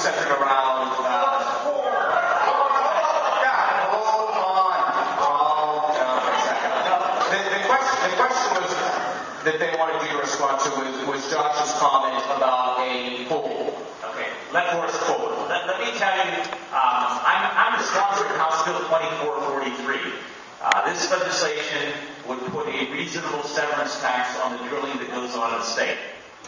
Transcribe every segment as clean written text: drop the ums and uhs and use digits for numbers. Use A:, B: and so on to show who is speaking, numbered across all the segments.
A: centered around. The question was that they wanted you to respond to was Josh's comment about a pool.
B: Okay, let me tell you, I'm a sponsor of House Bill 2443. This legislation would put a reasonable severance tax on the drilling that goes on in the state.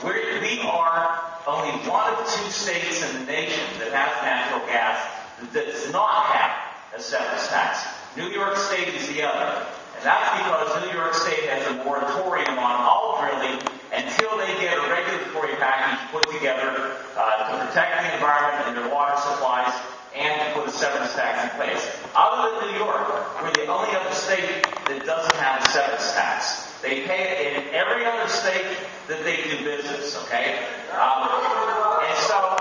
B: We are only one of two states in the nation that has natural gas that does not have a severance tax. New York State is the other. And that's because New York State has a moratorium on all drilling until they get a regulatory package put together to protect the environment and their water supplies and to put a severance tax in place. Other than New York, we're the only other state that doesn't have a severance tax. They pay it in every other state that they do business, okay? And so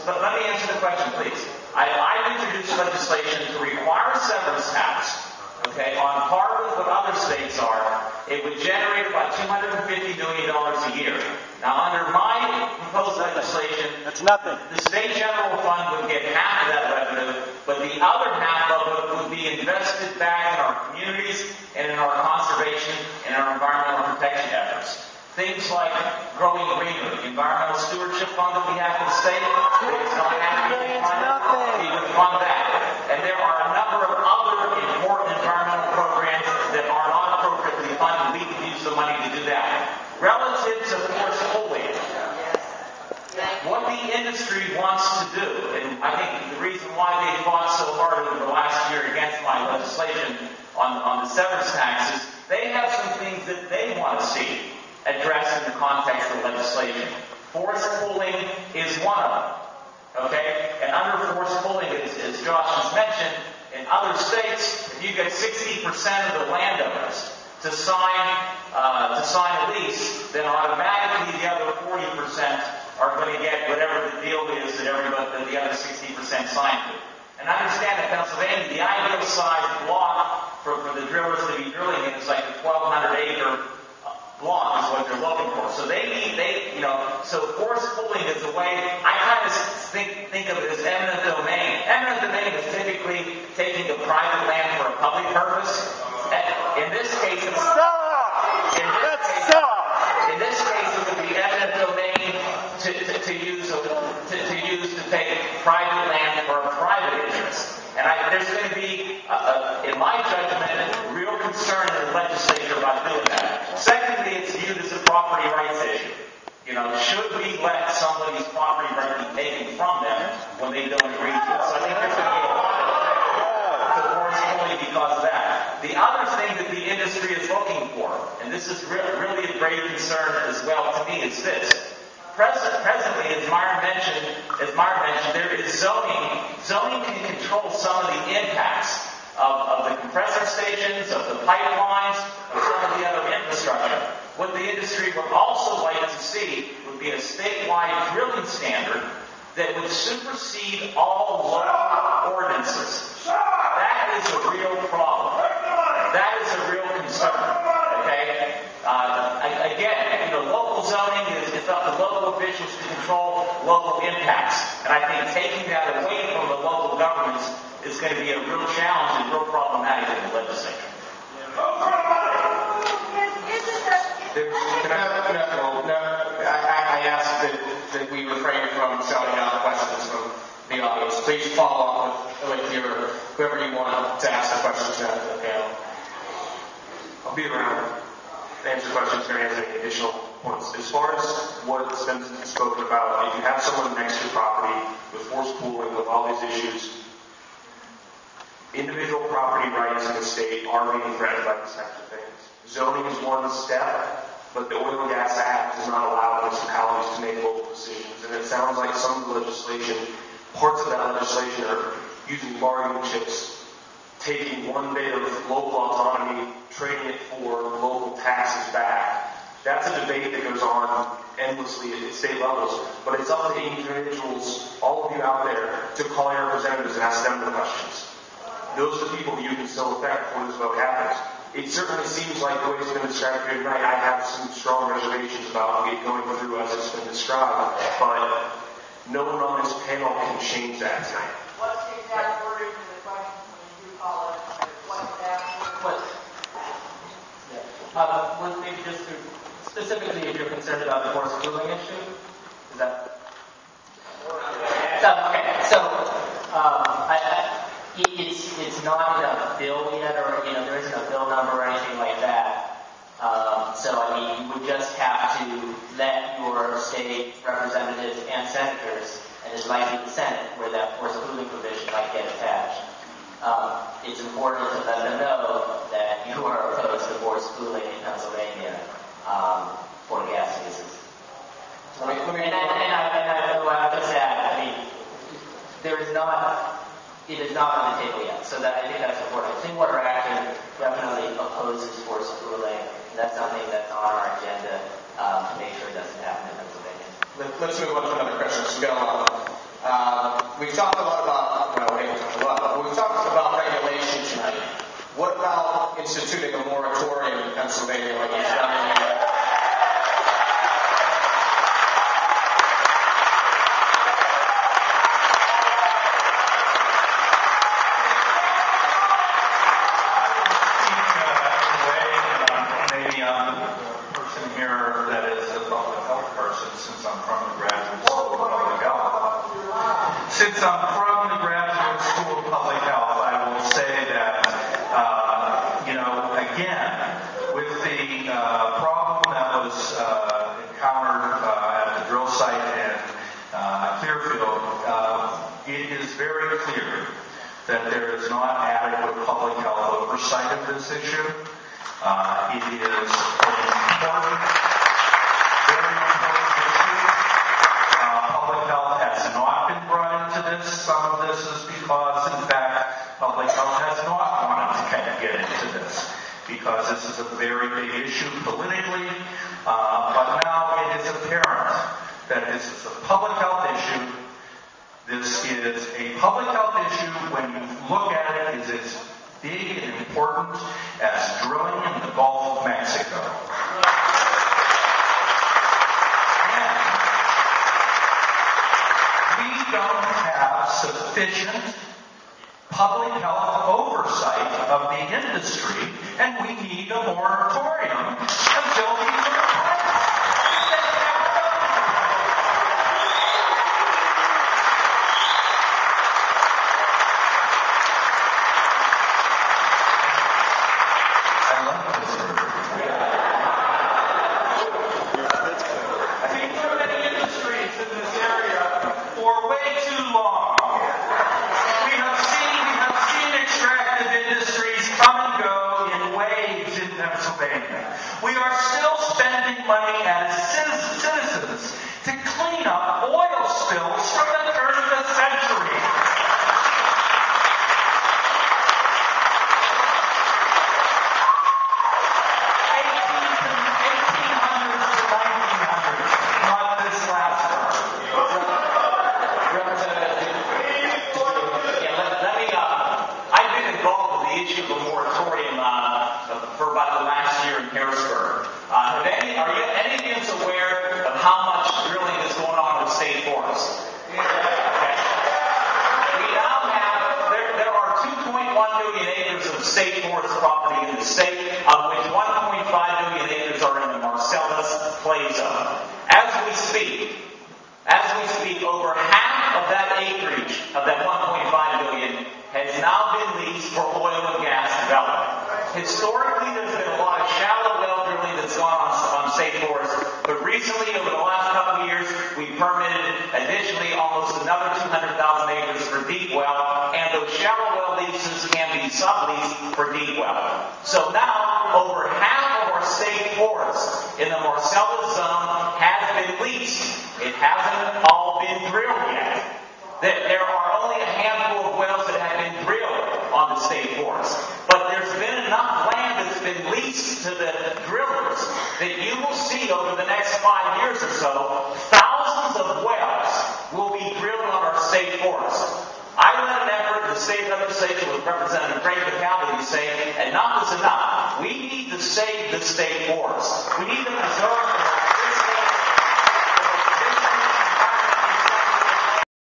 B: but let me answer the question, please. I've introduced legislation to require a severance tax, okay, on par with what other states are. It would generate about $250 million a year. Now, under my proposed legislation,
C: that's nothing.
B: The state general fund would get half of that revenue, but the other half of it would be invested back in our communities and in our conservation and our environmental protection efforts. Things like growing greener, the environmental stewardship fund that we have in the state, it's not actually funded. We would fund that. And there are a number of other important environmental programs that are not appropriately funded. We can use the money to do that. Relative to forced pooling, what the industry wants to do, and I think the reason why they fought so hard over the last year against my legislation on the severance taxes, they have some things that they want to see addressed in the context of legislation. Forced pooling is one of them. Okay? And under forced pooling, as Josh has mentioned, in other states, if you get 60% of the landowners to sign a lease, then automatically the other 40% are going to get whatever the deal is that the other 60% signed to. And understand in Pennsylvania, the ideal size block for the drillers to be drilling in is like a 1,200 acre block is what they're looking for. So so forced pooling is the way, I kind of think of it as eminent domain. Eminent domain is typically taking a private land for a public purpose. In this case, it would be eminent domain to use to take private land for a private interest. And there's going to be, in my judgment, real concern in the legislature about doing that. Secondly, it's viewed as a property rights issue. Should we let somebody's property right be taken from them when they don't agree to it? So I think there's going to be a lot of effect to forced pooling because of that. The other thing that the industry is looking for, and this is really a great concern as well to me, is this. Presently, as Myron mentioned, there is zoning. Zoning can control some of the impacts of the compressor stations, of the pipelines, of some of the other infrastructure. What the industry would also like to see would be a statewide drilling standard that would supersede all local ordinances. That is a real problem. That is a real concern. Okay? Again, local zoning is up to local officials to control local impacts. And I think taking that away from the local governments is going to be a real challenge and real problematic in the legislature.
A: I asked that we refrain from shouting out questions from the audience. Please follow up with whoever you want to ask the questions at the panel.
D: I'll be around to answer questions or answer any additional points. As far as what's been spoken about, if you have someone next to your property with forced pooling, with all these issues, individual property rights in the state are being threatened by these types of things. Zoning is one step, but the Oil and Gas Act does not allow municipalities to make local decisions. And it sounds like some of the legislation, parts of that legislation are using bargaining chips, taking one bit of local autonomy, trading it for local taxes back. That's a debate that goes on endlessly at state levels, but it's up to individuals, all of you out there, to call your representatives and ask them the questions. Those are the people that you can still affect before this vote happens. It certainly seems like the way it's been described here tonight, I have some strong reservations about it going through as it's been described, but no one on this panel can change that tonight.
C: What's the exact wording to the question when you do call it? What's that wording?
A: Maybe just to, specifically if you're concerned about the forced schooling issue, is that? It's not in a bill yet, or there isn't a bill number or anything like that. You would just have to let your state representatives and senators, and it's likely the Senate, where that forced schooling provision might get attached. It's important to let them know that you are opposed to forced schooling in Pennsylvania for gas leases. And I just add, it is not on the table yet, so that I think that's important. Clean Water Action definitely opposes forced schooling. That's something that's on our agenda to make sure it doesn't happen in Pennsylvania.
E: Let's move on to another question. We've talked a lot about, we've talked about regulation tonight. What about instituting a moratorium in Pennsylvania like it's done in New York?
F: Since I'm from the Graduate School of Public Health, I will say that, again, with the problem that was encountered at the drill site in Clearfield, it is very clear that there is not adequate public health oversight of this issue. It is an important, very important issue. Public health has not been brought into this. Some of this is because, in fact, public health has not wanted to get into this because this is a very big issue politically. But now it is apparent that this is a public health issue. This is a public health issue when you look at it, is as big and important as drilling in the Gulf of Mexico. We don't have sufficient public health oversight of the industry, and we need a moratorium until these are replaced. I love Pittsburgh. I've been through many industries in this area for way too long. We have seen extractive industries come and go in waves in Pennsylvania. We are still spending money as citizens to clean up oil spills from the turn of the century. 1800s to 1900s, not this last term.
B: I've been involved with the issue of a moratorium for about the last year in Harrisburg. Are any of you aware of how much drilling is going on with state forests? Okay. We now have, there are 2.1 million acres of state forest property in the state, of which 1.5 million acres are in the Marcellus clay zone. As we speak, over half of that acreage, of that 1.5 million, has now been leased for oil and gas development. Historically, there's been a lot of shallow well drilling that's gone on state forests, but recently, over the last couple of years, we permitted additionally almost another 200,000 acres for deep well, and those shallow well leases can be subleased for deep well. So now, over half of our state forests in the Marcellus zone has been leased. It hasn't all been drilled yet. There are only a handful of wells that have been drilled on the state forest. But there's been enough land that's been leased to the drillers that you will see over the next 5 years or so, thousands of wells will be drilled on our state forest. I led an effort in the state legislature with Representative Frank McCallum to say, enough is enough. We need to save the state forest. We need to preserve